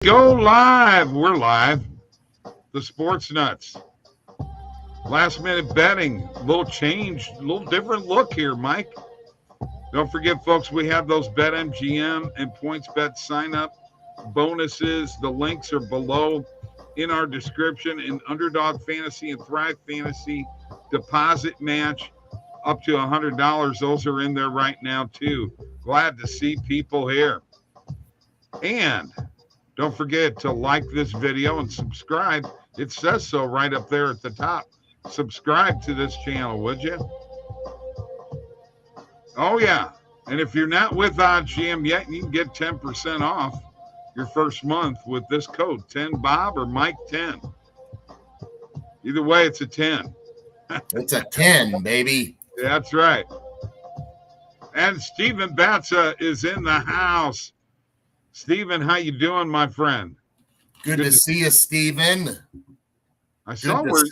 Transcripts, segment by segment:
Go live. We're live. The Sports Nuts. Last minute betting. A little change, a little different look here, Mike. Don't forget, folks, we have those BetMGM and PointsBet sign up bonuses. The links are below in our description. And Underdog Fantasy and Thrive Fantasy deposit match up to $100. Those are in there right now, too. Glad to see people here. And don't forget to like this video and subscribe. It says so right up there at the top. Subscribe to this channel, would you? Oh, yeah. And if you're not with OddsJam yet, you can get 10% off your first month with this code, 10Bob or Mike10. Either way, it's a 10. It's a 10, baby. That's right. And Stephen Batza is in the house. Stephen, how you doing, my friend? Good to see you, Stephen. I saw where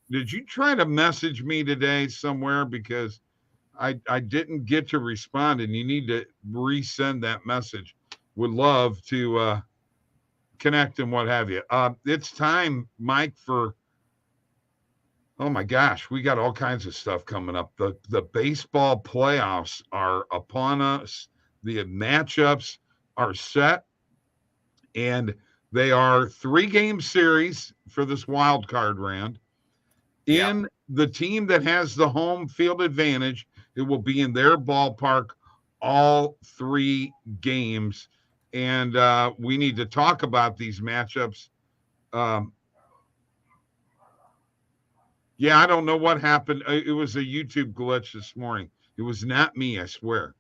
did you try to message me today somewhere, because I didn't get to respond, and you need to resend that message. Would love to connect and what have you. It's time, Mike, for oh my gosh, we got all kinds of stuff coming up. The baseball playoffs are upon us. The matchups are set, and they are 3-game series for this wild card round. In the team that has the home field advantage, it will be in their ballpark all 3 games. And we need to talk about these matchups. Yeah, I don't know what happened. It was a YouTube glitch this morning. It was not me, I swear.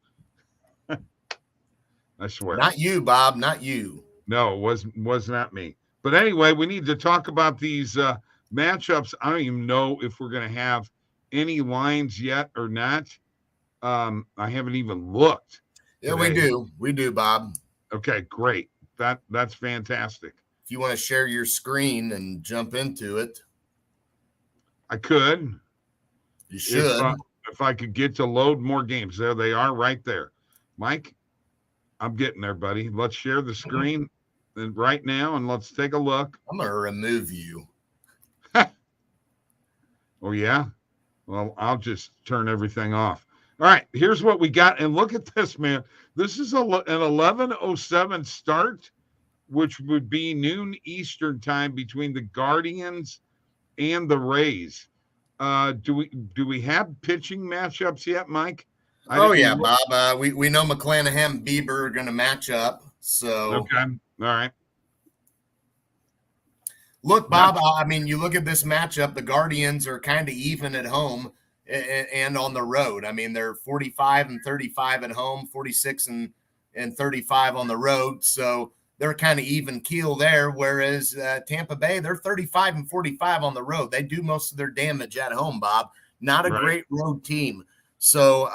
I swear. Not you, Bob. Not you. No, it was not me. But anyway, we need to talk about these matchups. I don't even know if we're going to have any lines yet or not. I haven't even looked. Yeah, today. We do. We do, Bob. Okay, great. That's fantastic. If you want to share your screen and jump into it, I could. You should. If I could get to load more games. There they are right there. Mike, I'm getting there, buddy. Let's share the screen right now, and let's take a look. I'm going to remove you. Oh, yeah? Well, I'll just turn everything off. All right, here's what we got. And look at this, man. This is an 11:07 start, which would be noon Eastern time between the Guardians and the Rays. Do we have pitching matchups yet, Mike? Oh, yeah, Bob. We know McClanahan and Bieber are going to match up. So okay. All right. Look, Bob, I mean, you look at this matchup, the Guardians are kind of even at home and on the road. I mean, they're 45 and 35 at home, 46 and 35 on the road. So they're kind of even keel there, whereas Tampa Bay, they're 35 and 45 on the road. They do most of their damage at home, Bob. Not a great road team. So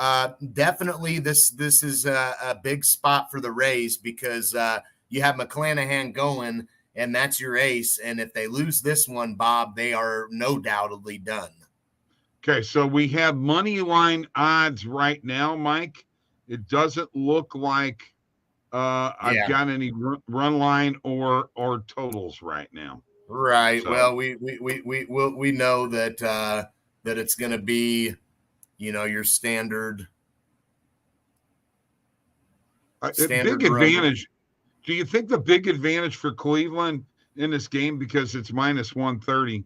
definitely this is a big spot for the Rays, because you have McClanahan going, and that's your ace. And if they lose this one, Bob, they are no doubtedly done. Okay, so we have money line odds right now, Mike. It doesn't look like I've got any run line or totals right now. Right. So, well, we know that it's going to be, your standard big advantage. Do you think the big advantage for Cleveland in this game, because it's minus 130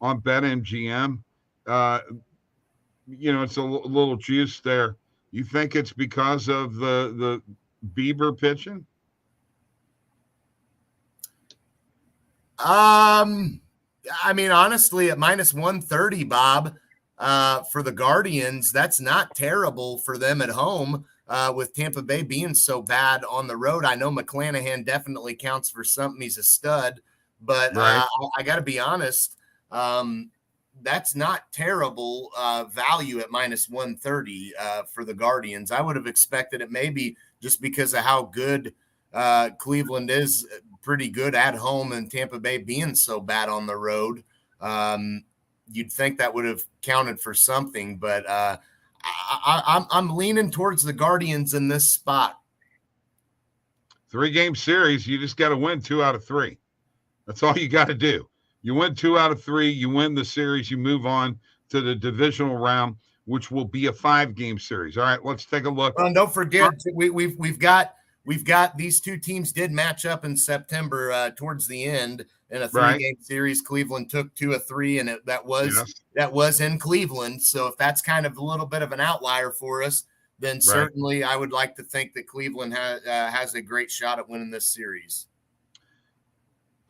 on BetMGM, it's a little juice there. You think it's because of the Bieber pitching? I mean, honestly, at minus 130, Bob, for the Guardians, that's not terrible for them at home. With Tampa Bay being so bad on the road. I know McClanahan definitely counts for something. He's a stud, but I got to be honest, that's not terrible value at minus 130 for the Guardians. I would have expected it, maybe just because of how good Cleveland is, pretty good at home, and Tampa Bay being so bad on the road. You'd think that would have counted for something, but I'm leaning towards the Guardians in this spot. 3-game series, you just got to win 2 out of 3. That's all you got to do. You win 2 out of 3, you win the series, you move on to the divisional round, which will be a 5-game series. All right, let's take a look. Well, and don't forget, we've got these two teams did match up in September towards the end in a 3-game series. Cleveland took 2 of 3, and that was in Cleveland. So if that's kind of a little bit of an outlier for us, then certainly I would like to think that Cleveland has a great shot at winning this series.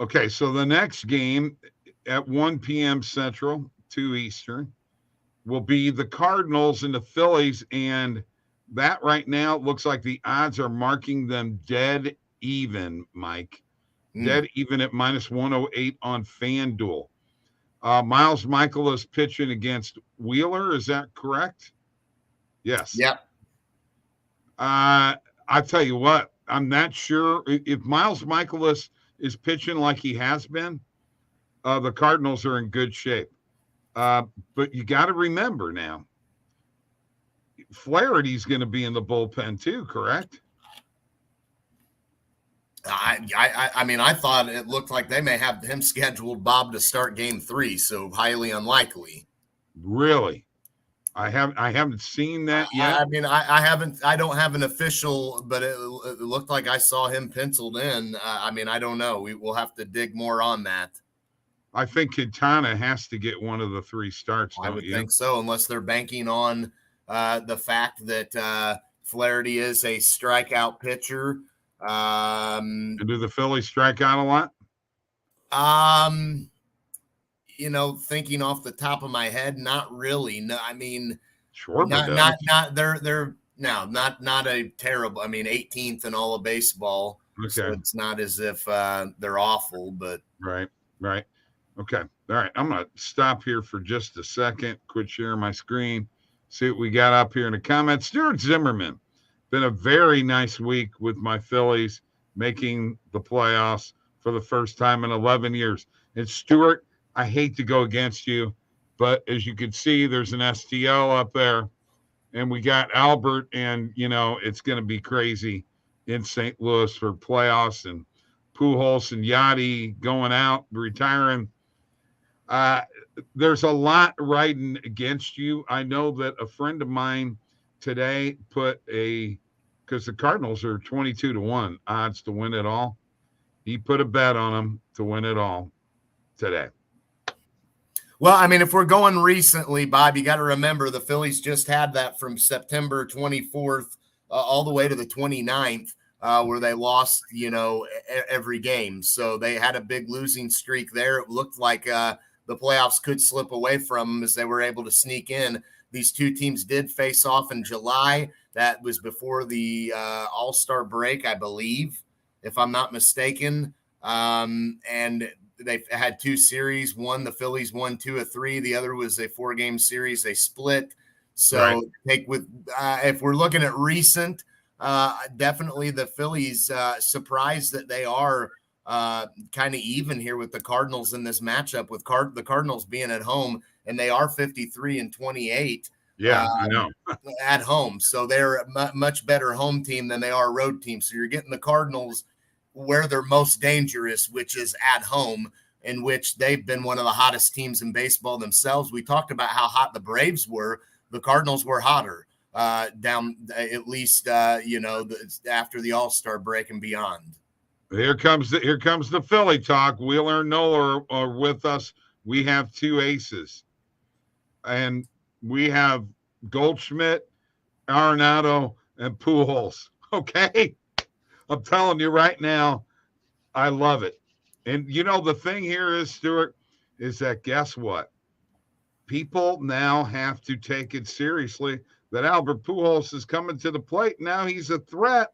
Okay, so the next game at 1 p.m. Central, 2 Eastern, will be the Cardinals and the Phillies, and that right now looks like the odds are marking them dead even, Mike. Dead even at -108 on FanDuel. Miles Michael is pitching against Wheeler. Is that correct? Yes. Yep. I tell you what, I'm not sure if Miles Michaelis is pitching like he has been. The Cardinals are in good shape. But you got to remember now, Flaherty's going to be in the bullpen too, correct? I mean, I thought it looked like they may have him scheduled, Bob, to start game 3, so highly unlikely. Really? I haven't seen that yet. I mean, I don't have an official, but it looked like I saw him penciled in. I mean, I don't know. We'll have to dig more on that. I think Quintana has to get one of the 3 starts. I would think so, unless they're banking on the fact that Flaherty is a strikeout pitcher. And do the Phillies strike out a lot? Thinking off the top of my head, not really. No, I mean, sure, not they're not a terrible. I mean, 18th in all of baseball. Okay, so it's not as if they're awful, but right. Okay, all right. I'm gonna stop here for just a second. Quit sharing my screen. See what we got up here in the comments. Stuart Zimmerman. Been a very nice week with my Phillies making the playoffs for the first time in 11 years. And Stuart, I hate to go against you, but as you can see, there's an STL up there. And we got Albert, and, it's going to be crazy in St. Louis for playoffs, and Pujols and Yachty going out, retiring. There's a lot riding against you. I know that a friend of mine today because the Cardinals are 22-1 odds to win it all. He put a bet on them to win it all today. Well, I mean, if we're going recently, Bob, you got to remember the Phillies just had that from September 24th all the way to the 29th, where they lost, every game. So they had a big losing streak there. It looked like the playoffs could slip away from them as they were able to sneak in. These two teams did face off in July. That was before the All-Star break, I believe, if I'm not mistaken. And they've had 2 series. One, the Phillies won 2 of 3. The other was a 4-game series. They split. So if we're looking at recent, definitely the Phillies surprised that they are kind of even here with the Cardinals in this matchup, with the Cardinals being at home, and they are 53-28. Yeah, I know. At home. So they're a much better home team than they are a road team. So you're getting the Cardinals where they're most dangerous, which is at home, in which they've been one of the hottest teams in baseball themselves. We talked about how hot the Braves were. The Cardinals were hotter down at least, after the All-Star break and beyond. Here comes the Philly talk. Wheeler and Nola are with us. We have 2 aces. And we have Goldschmidt, Arenado, and Pujols. Okay? I'm telling you right now, I love it. And, the thing here is, Stuart, is that guess what? People now have to take it seriously that Albert Pujols is coming to the plate. Now he's a threat.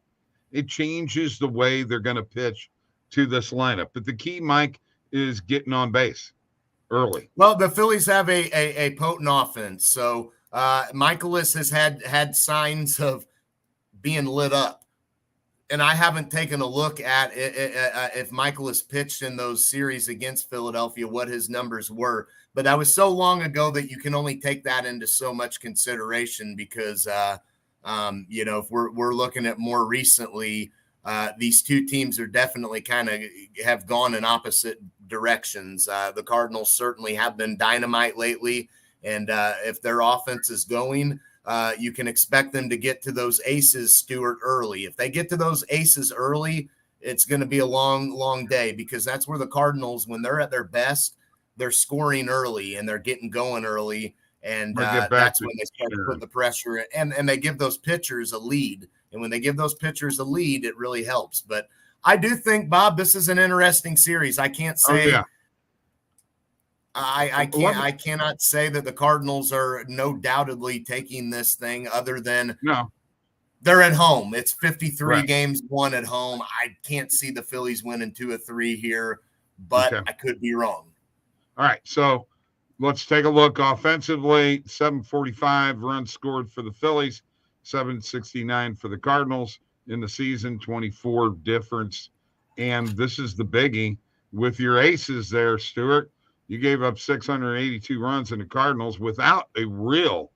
It changes the way they're going to pitch to this lineup. But the key, Mike, is getting on base early. Well, the Phillies have a potent offense. So Michaelis has had signs of being lit up. And I haven't taken a look at if Michaelis pitched in those series against Philadelphia, what his numbers were. But that was so long ago that you can only take that into so much consideration because, if we're looking at more recently, these two teams are definitely kind of have gone in opposite directions. The Cardinals certainly have been dynamite lately, and if their offense is going, you can expect them to get to those aces, Stuart, early. If they get to those aces early, it's going to be a long, long day, because that's where the Cardinals, when they're at their best, they're scoring early and they're getting going early. And that's when they start to put the pressure in, and they give those pitchers a lead. And when they give those pitchers a lead, it really helps. But I do think, Bob, this is an interesting series. I can't say I cannot say that the Cardinals are no doubtedly taking this thing, other than they're at home. It's 53 games won at home. I can't see the Phillies winning 2 or 3 here, but I could be wrong. All right, so let's take a look offensively. 745 runs scored for the Phillies, 769 for the Cardinals in the season, 24 difference. And this is the biggie with your aces there, Stuart. You gave up 682 runs, in the Cardinals without a real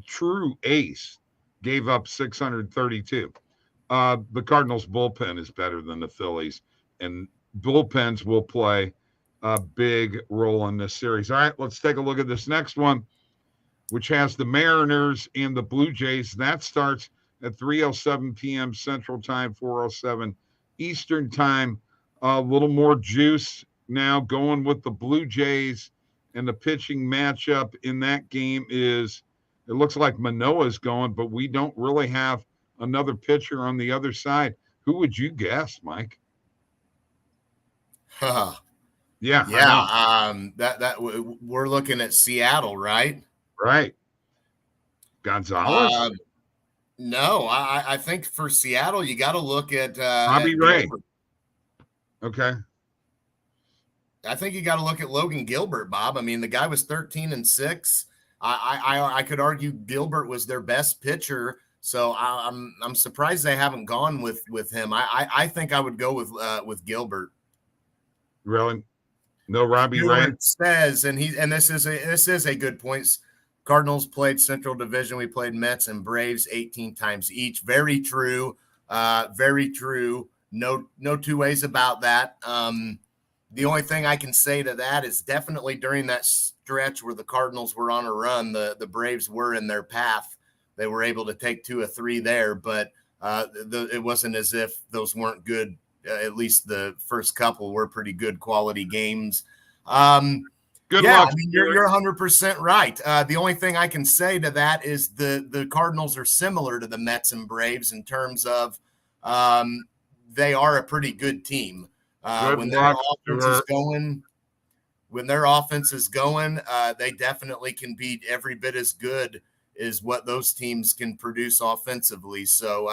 true ace gave up 632. The Cardinals bullpen is better than the Phillies, and bullpens will play a big role in this series. All right, let's take a look at this next one, which has the Mariners and the Blue Jays. That starts at 3:07 p.m. Central Time, 4:07 Eastern Time. A little more juice now going with the Blue Jays, and the pitching matchup in that game is, it looks like Manoah's going, but we don't really have another pitcher on the other side. Who would you guess, Mike? Yeah. That we're looking at Seattle, right? Right. Gonzalez? No, I think for Seattle, you got to look at Robbie Ray. Okay. I think you got to look at Logan Gilbert, Bob. I mean, the guy was 13-6. I could argue Gilbert was their best pitcher, so I'm surprised they haven't gone with him. I think I would go with Gilbert. Really? No Robbie Ray? Says, and this is a good point. Cardinals played Central Division. We played Mets and Braves 18 times each. Very true. Very true. No two ways about that. The only thing I can say to that is definitely during that stretch where the Cardinals were on a run, the Braves were in their path. They were able to take 2 or 3 there, but it wasn't as if those weren't good. At least the first couple were pretty good quality games. Good luck. I mean, you're 100% right. The only thing I can say to that is the Cardinals are similar to the Mets and Braves in terms of they are a pretty good team. When their offense is going, they definitely can be every bit as good as what those teams can produce offensively. So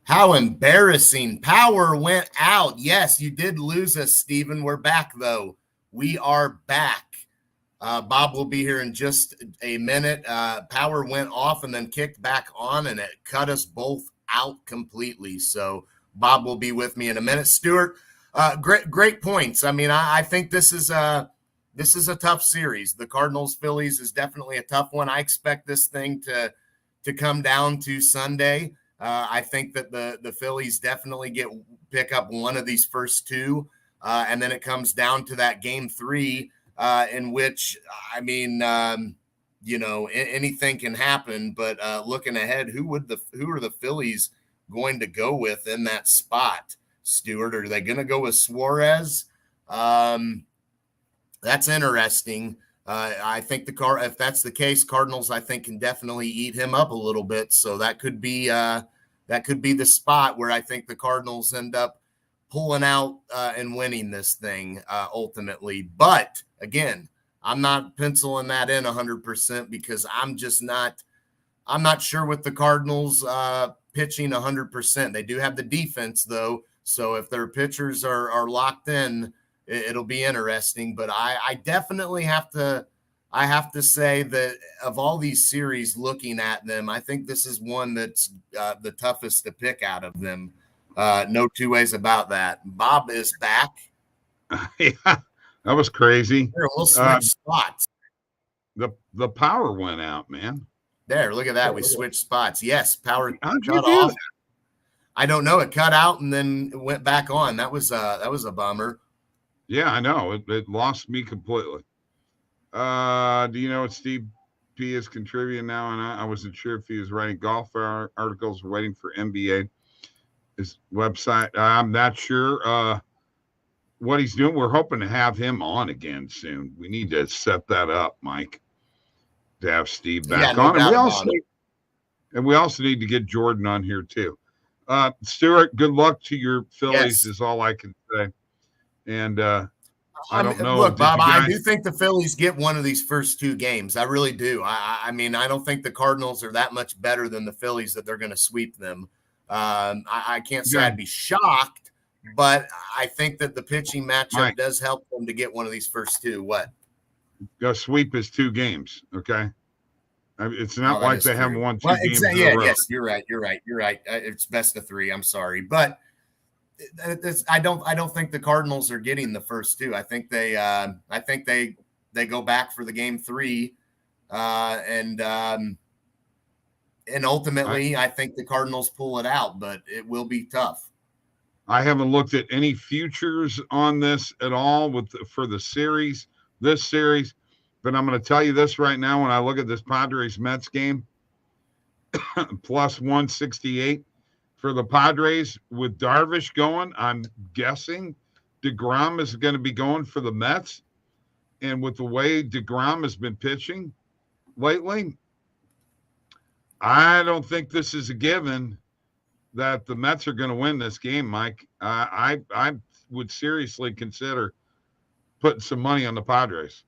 How embarrassing. Power went out. Yes, you did lose us, Steven. We're back, though. We are back. Bob will be here in just a minute. Power went off and then kicked back on, and it cut us both out completely. So Bob will be with me in a minute. Stuart, great points. I mean, I think this is a tough series. The Cardinals Phillies is definitely a tough one. I expect this thing to come down to Sunday. I think that the Phillies definitely pick up one of these first two, and then it comes down to that game 3, in which, I mean, anything can happen. But looking ahead, who are the Phillies going to go with in that spot, Stuart? Are they going to go with Suarez? That's interesting. I think if that's the case, Cardinals, I think, can definitely eat him up a little bit. So that could be the spot where I think the Cardinals end up pulling out and winning this thing ultimately. But again, I'm not penciling that in 100% because I'm not sure with the Cardinals pitching 100%. They do have the defense though. So if their pitchers are locked in, it'll be interesting. But I definitely have to say that of all these series, looking at them, I think this is one that's the toughest to pick out of them. No two ways about that. Bob is back. Yeah, that was crazy. Here, we'll switch spots. The power went out, man. There, look at that. We switched spots. Yes, power How'd cut off. I don't know. It cut out and then it went back on. That was a bummer. Yeah, I know. It lost me completely. Do you know what Steve P is contributing now? And I wasn't sure if he was writing golf articles or waiting for NBA. His website. I'm not sure what he's doing. We're hoping to have him on again soon. We need to set that up, Mike, to have Steve back on. And we also need to get Jordan on here too. Stuart, good luck to your Phillies is all I can say. And I don't know. Look, Bob, I do think the Phillies get one of these first two games. I really do. I mean, I don't think the Cardinals are that much better than the Phillies that they're going to sweep them. I can't say I'd be shocked, but I think that the pitching matchup does help them to get one of these first two. What? A sweep is 2 games, okay? It's not like they haven't won 2 games in a row. Yes, you're right. It's best of 3. I'm sorry, but I don't think the Cardinals are getting the first 2. I think they go back for the game 3, and ultimately I think the Cardinals pull it out, but it will be tough. I haven't looked at any futures on this at all for this series, but I'm going to tell you this right now. When I look at this Padres Mets game, plus 168 for the Padres with Darvish going, I'm guessing DeGrom is going to be going for the Mets. And with the way DeGrom has been pitching lately, I don't think this is a given that the Mets are going to win this game, Mike. I would seriously consider putting some money on the Padres.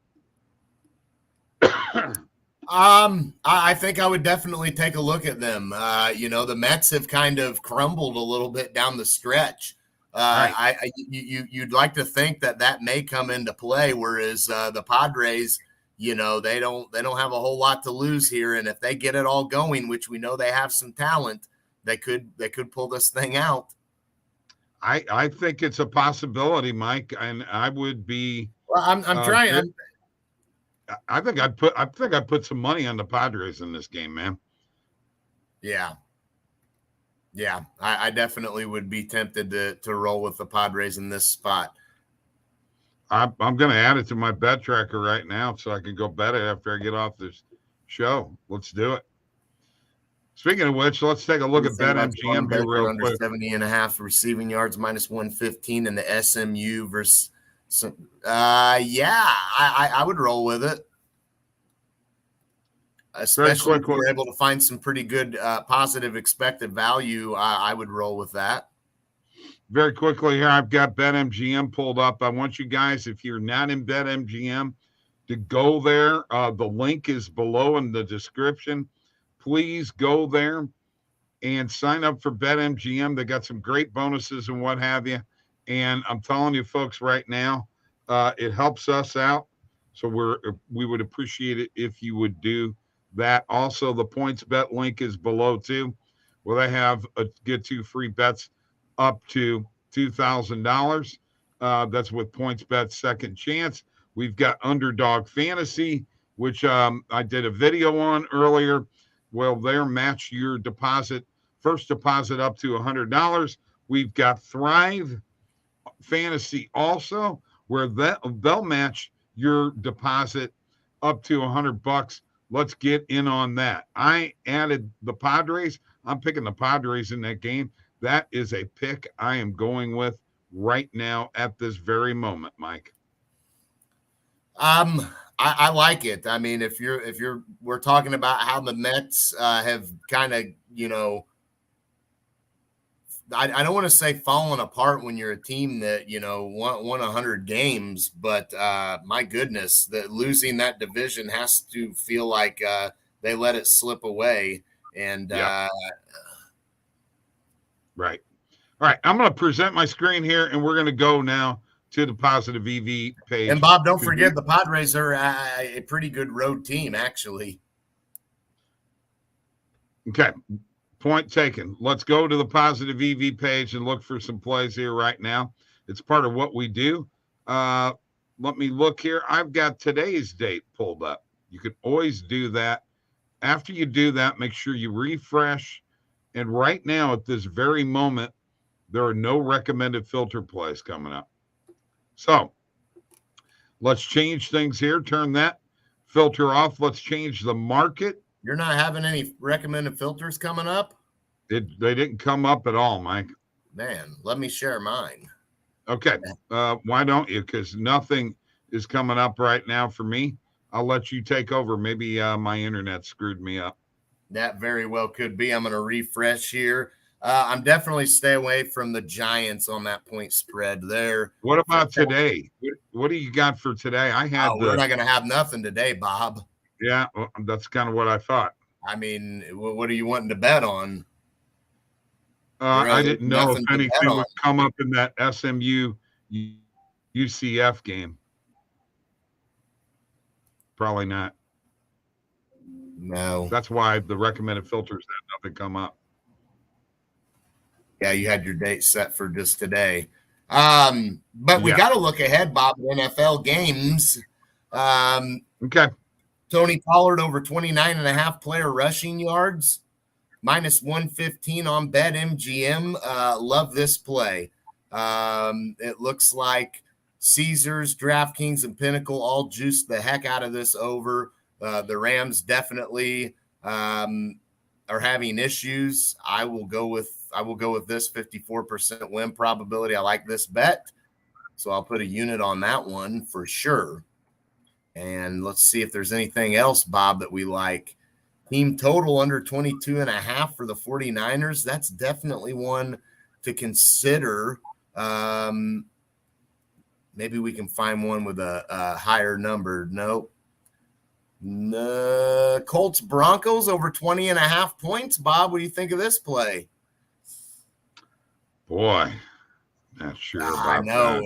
I think I would definitely take a look at them. The Mets have kind of crumbled a little bit down the stretch. Right. You'd like to think that may come into play, whereas the Padres, they don't have a whole lot to lose here, and if they get it all going, which we know they have some talent, they could pull this thing out. I think it's a possibility, Mike, and I would be. Well, I'm trying. I think I'd put some money on the Padres in this game, man. Yeah. I definitely would be tempted to roll with the Padres in this spot. I'm going to add it to my bet tracker right now so I can go bet it after I get off this show. Let's do it. Speaking of which, let's take a look at BetMGM here real quick. 70.5 receiving yards, minus 115 in the SMU versus. I would roll with it. Especially if we're able to find some pretty good positive expected value, I would roll with that. Very quickly here, I've got BetMGM pulled up. I want you guys, if you're not in BetMGM, to go there. The link is below in the description. Please go there and sign up for BetMGM. They got some great bonuses and what have you. And I'm telling you, folks, right now, it helps us out. So we would appreciate it if you would do that. Also, the points bet link is below too, where they have get 2 free bets up to $2,000. That's with points bet second chance. We've got Underdog Fantasy, which I did a video on earlier. Well, they're match your deposit, first deposit up to $100. We've got Thrive Fantasy also, where they'll match your deposit up to $100. Let's get in on that. I added the Padres. I'm picking the Padres in that game. That is a pick I am going with right now at this very moment, Mike. I like it. I mean, we're talking about how the Mets have kind of, I don't want to say fallen apart when you're a team that, won 100 games, but my goodness, that losing that division has to feel like they let it slip away. And right. All right. I'm going to present my screen here, and we're going to go now to the Positive EV page. And Bob, don't forget the Padres are a pretty good road team, actually. Okay. Point taken. Let's go to the Positive EV page and look for some plays here right now. It's part of what we do. Let me look here. I've got today's date pulled up. You can always do that. After you do that, make sure you refresh. And right now, at this very moment, there are no recommended filter plays coming up. So let's change things here. Turn that filter off. Let's change the market. You're not having any recommended filters coming up? They didn't come up at all, Mike. Man, let me share mine. Okay. Why don't you? Because nothing is coming up right now for me. I'll let you take over. Maybe my internet screwed me up. That very well could be. I'm going to refresh here. I'm definitely stay away from the Giants on that point spread there. What about today? What do you got for today? We're not going to have nothing today, Bob. Yeah, well, that's kind of what I thought. I mean, what are you wanting to bet on? I didn't know if anything would come up in that SMU UCF game. Probably not. No. That's why the recommended filters had nothing come up. Yeah, you had your date set for just today. But we got to look ahead, Bob, NFL games. Okay. Tony Pollard over 29.5 player rushing yards, minus 115 on BetMGM. Love this play. It looks like Caesars, DraftKings, and Pinnacle all juiced the heck out of this over. The Rams definitely are having issues. I will go with this 54% win probability. I like this bet, so I'll put a unit on that one for sure. And let's see if there's anything else, Bob, that we like. Team total under 22.5 for the 49ers. That's definitely one to consider. Maybe we can find one with a higher number. Nope. Colts Broncos over 20.5 points. Bob, what do you think of this play? Boy, not sure about I know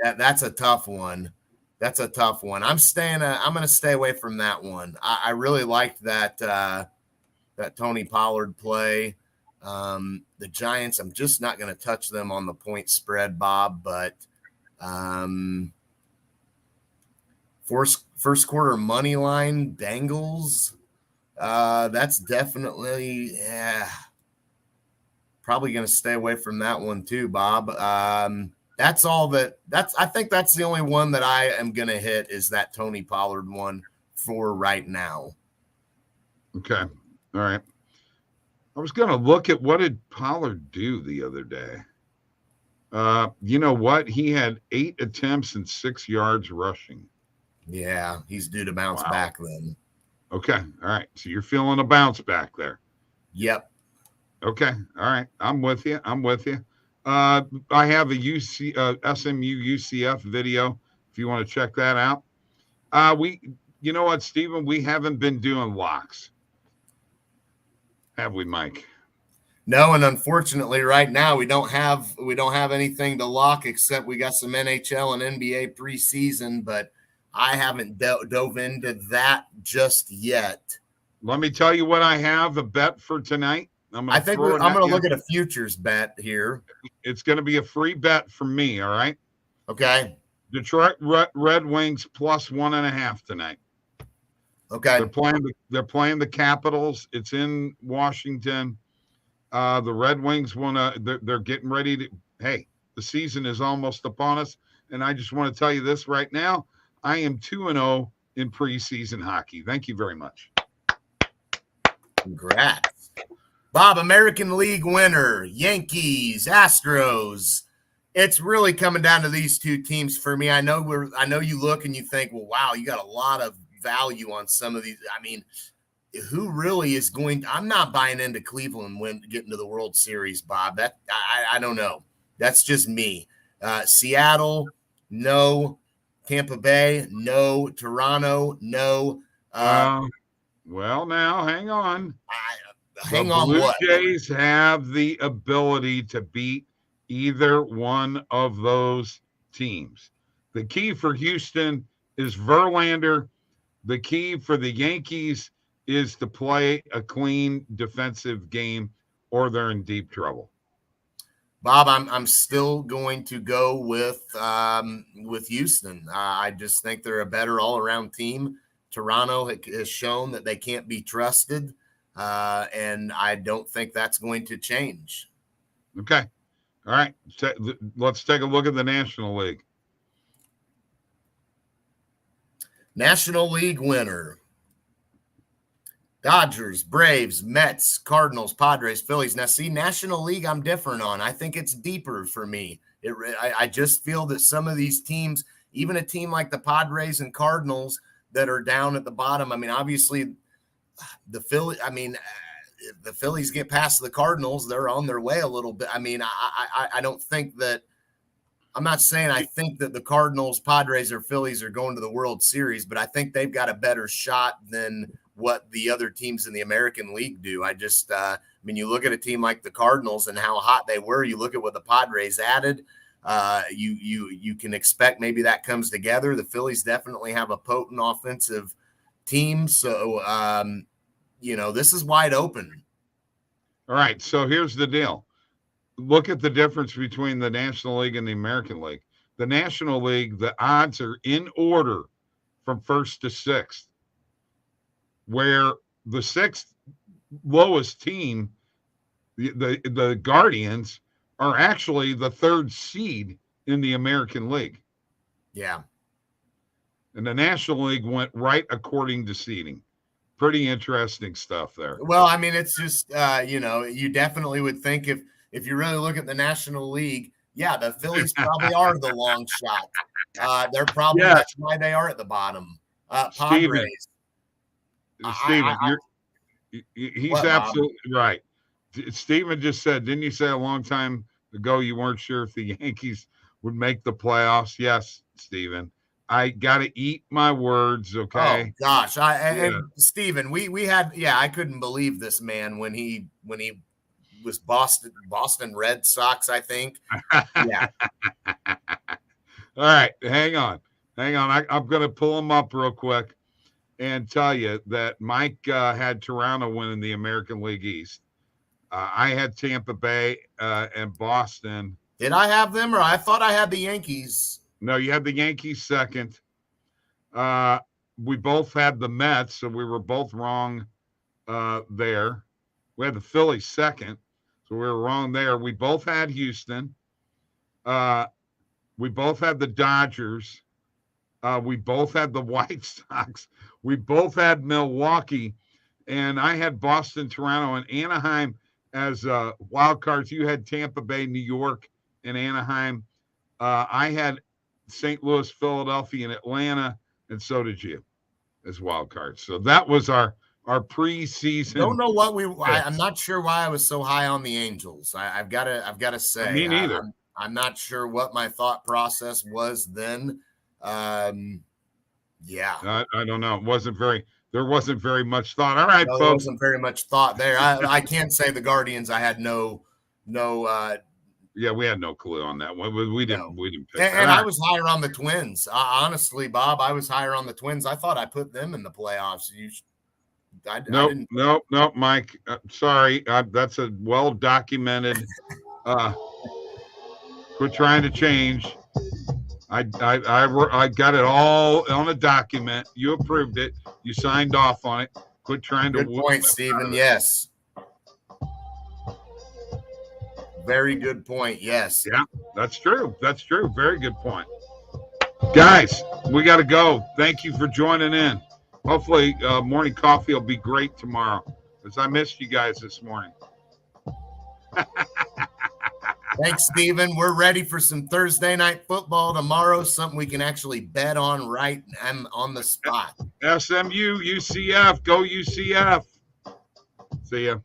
that. That's a tough one. That's a tough one. I'm going to stay away from that one. I really liked that Tony Pollard play. The Giants, I'm just not going to touch them on the point spread, Bob, but first quarter money line Bengals. That's definitely, probably going to stay away from that one too, Bob. I think that's the only one that I am going to hit is that Tony Pollard one for right now. Okay. All right. I was going to look at what did Pollard do the other day. You know what? He had 8 attempts and 6 yards rushing. Yeah, he's due to bounce back then. Okay. All right. So you're feeling a bounce back there. Yep. Okay. All right. I'm with you. I have a SMU UCF video if you want to check that out. You know what, Stephen? We haven't been doing locks. Have we, Mike? No, and unfortunately, right now we don't have anything to lock except we got some NHL and NBA preseason, but I haven't dove into that just yet. Let me tell you what I have a bet for tonight. I'm going to look at a futures bet here. It's going to be a free bet from me. All right. Okay. Detroit Red Wings plus 1.5 tonight. Okay. They're playing the Capitals. It's in Washington. The Red Wings they're getting ready to, hey, the season is almost upon us. And I just want to tell you this right now. I am 2-0 in preseason hockey. Thank you very much. Congrats. Bob, American League winner, Yankees, Astros. It's really coming down to these two teams for me. I know you look and you think, well, wow, you got a lot of value on some of these. I mean, who really is going? I'm not buying into Cleveland getting to the World Series, Bob. That I don't know. That's just me. Seattle, no. Tampa Bay, no. Toronto, no. Well, now hang on. The Blue Jays have the ability to beat either one of those teams. The key for Houston is Verlander. The key for the Yankees is to play a clean defensive game, or they're in deep trouble. Bob, I'm still going to go with Houston. I just think they're a better all-around team. Toronto has shown that they can't be trusted, and I don't think that's going to change. Okay. All right. Let's take a look at the National League. National League winner. Dodgers, Braves, Mets, Cardinals, Padres, Phillies. Now, see, National League I'm different on. I think it's deeper for me. I just feel that some of these teams, even a team like the Padres and Cardinals that are down at the bottom, I mean, obviously the Phillies get past the Cardinals, they're on their way a little bit. I mean, I don't think that – I'm not saying I think that the Cardinals, Padres, or Phillies are going to the World Series, but I think they've got a better shot than – what the other teams in the American League do. I just, you look at a team like the Cardinals and how hot they were. You look at what the Padres added. You can expect maybe that comes together. The Phillies definitely have a potent offensive team. So, this is wide open. All right. So here's the deal. Look at the difference between the National League and the American League. The National League, the odds are in order from first to sixth, where the sixth lowest team, the Guardians, are actually the third seed in the American League. Yeah. And the National League went right according to seeding. Pretty interesting stuff there. Well, I mean, it's just, you definitely would think if you really look at the National League, yeah, the Phillies probably are the long shot. They're probably, that's why they are at the bottom. Padres. Steven, he's absolutely right. Steven just said, didn't you say a long time ago you weren't sure if the Yankees would make the playoffs? Yes, Steven. I got to eat my words, okay? Oh, gosh. And Steven, we had, I couldn't believe this man when he was Boston Red Sox, I think. Yeah. All right, hang on. I'm going to pull him up real quick and tell you that Mike had Toronto winning the American League East. I had Tampa Bay and Boston. Did I have them, or I thought I had the Yankees? No, you had the Yankees second. We both had the Mets, so we were both wrong there. We had the Phillies second, so we were wrong there. We both had Houston. We both had the Dodgers. We both had the White Sox. We both had Milwaukee, and I had Boston, Toronto, and Anaheim as wild cards. You had Tampa Bay, New York, and Anaheim. I had St. Louis, Philadelphia, and Atlanta, and so did you as wild cards. So that was our preseason. Don't know what I'm not sure why I was so high on the Angels. I've got to say, me neither. I'm not sure what my thought process was then. I don't know. It wasn't very there wasn't very much thought. All right, No, folks. there wasn't very much thought there. I can't say the Guardians. I had no. Yeah, we had no clue on that one. We didn't pick that. And I was higher on the Twins. Honestly, Bob, I was higher on the Twins. I thought I put them in the playoffs. Nope, Mike. Sorry. That's a well-documented. Quit trying to change. I got it all on a document. You approved it. You signed off on it. Quit trying to. Good point, Stephen. Yes. Very good point. Yes. Yeah, that's true. That's true. Very good point. Guys, we got to go. Thank you for joining in. Hopefully, morning coffee will be great tomorrow, because I missed you guys this morning. Thanks, Stephen. We're ready for some Thursday night football tomorrow, something we can actually bet on right on the spot. SMU, UCF, go UCF. See ya.